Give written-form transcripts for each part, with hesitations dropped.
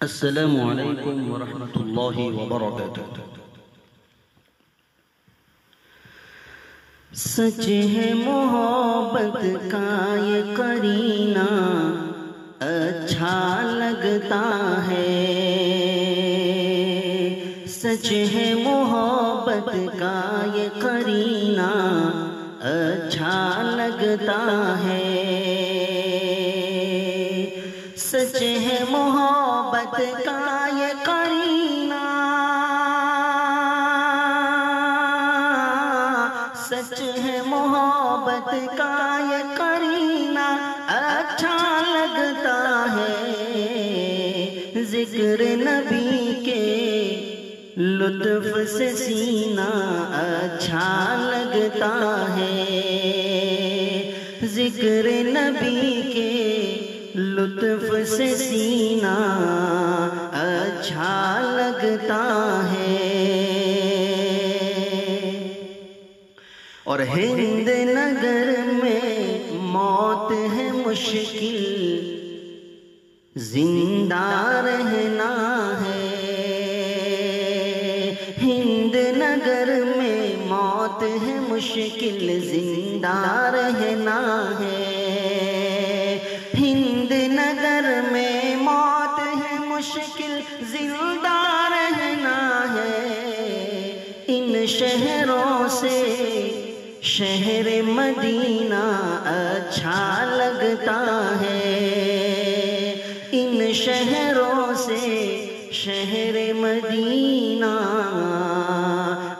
السلام علیکم ورحمۃ اللہ وبرکاتہ۔ سچ ہے محبت کا یہ قرینہ اچھا لگتا ہے، سچ ہے محبت کا یہ قرینہ اچھا لگتا ہے، سچ ہے محبت کا یہ قرینہ، سچ ہے محبت کا یہ قرینہ اچھا لگتا ہے، ذکر نبی کے لطف سے سینہ اچھا لگتا ہے، ذکر نبی کے لطف سے سینہ اچھا لگتا ہے، اور ہند نگر میں موت ہے مشکل، زندہ رہنا ہے، ہند نگر میں موت ہے مشکل، زندہ رہنا ہے، ہند نگر میں موت ہے مشکل، زندہ رہنا ہے، ان شہروں سے شہر مدینہ اچھا لگتا ہے، ان شہروں سے شہر مدینہ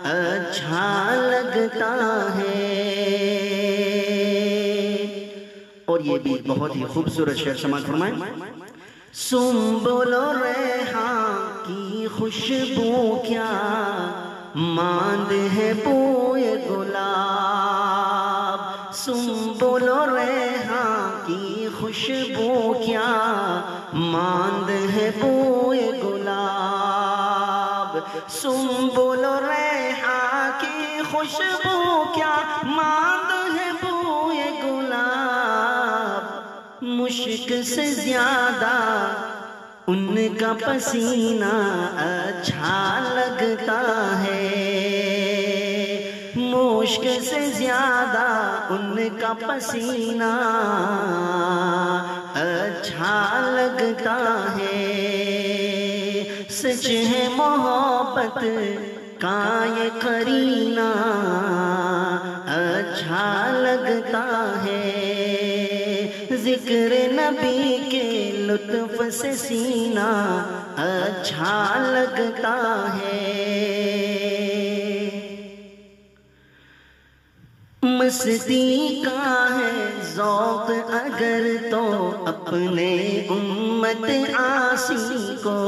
اچھا لگتا ہے۔ اور یہ بھی بہت ہی خوبصورت شعر سماعت فرمائیں۔ سنبل و ریحان کی خوشبو کیا ماند ہے بوئے گلاب، سنبل و ریحان کی خوشبو کیا ماند ہے بوئے گلاب، سنبل و ریحان کی خوشبو کیا ماند ہے بوئے گلاب، مشک سے زیادہ ان کا پسینہ اچھا لگتا ہے، مشک سے زیادہ ان کا پسینہ اچھا لگتا ہے، سچ ہے محبت کا یہ قرینہ اچھا لگتا ہے، ذکر نبی کے لطف سے سینہ اچھا لگتا ہے، مستی کا ہے ذوق اگر تو اپنے امت عاصی کو،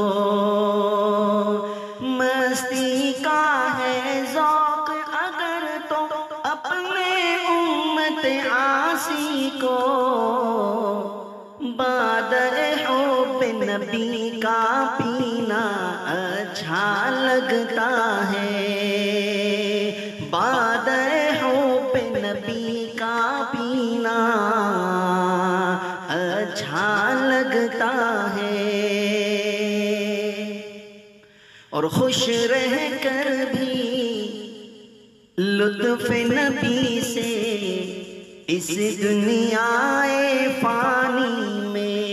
مستی کا ہے ذوق اگر تو اپنے امت عاصی کو، بادر حب نبی کا پینا اچھا لگتا ہے، بادر حب نبی کا پینا اچھا لگتا ہے، اور خوش رہ کر بھی لطف نبی سے اس دنیا فانی میں،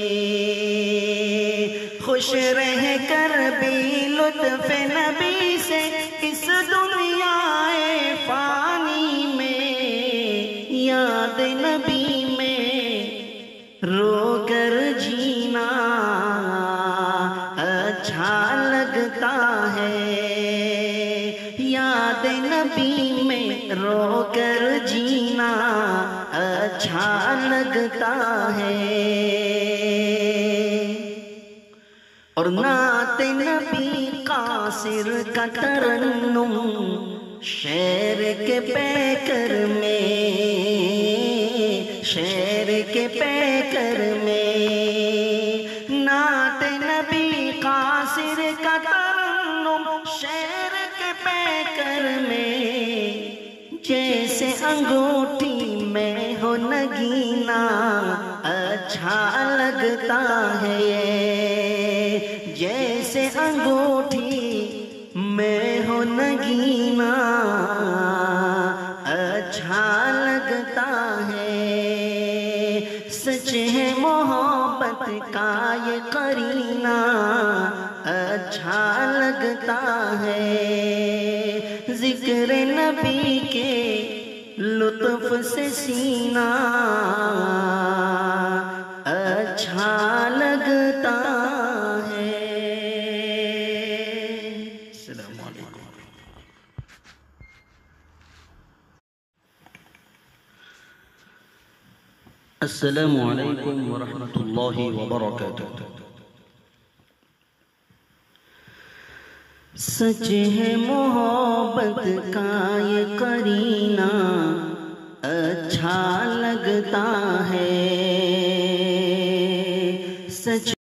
خوش رہ کر بھی لطف نبی سے اس دنیا فانی میں، یاد نبی میں رو کر جینا اچھا لگتا ہے، یاد نبی میں رو کر جینا اچھا لگتا ہے، اور نعت نبی قاصر کا ترنم شعر کے پیکر میں، شعر کے پیکر میں، نعت نبی قاصر کا ترنم شعر کے پیکر میں، جیسے انگوٹھی میں ہو نگینہ اچھا لگتا ہے، سچ ہے محبت کا یہ قرینہ اچھا لگتا ہے، ذکر نبی کے لطف سے سینہ اچھا لگتا ہے۔ السلام علیکم۔ السلام علیکم ورحمۃ اللہ وبرکاتہ۔ سچ ہے محبت کا یہ قرینہ اچھا لگتا ہے، سچ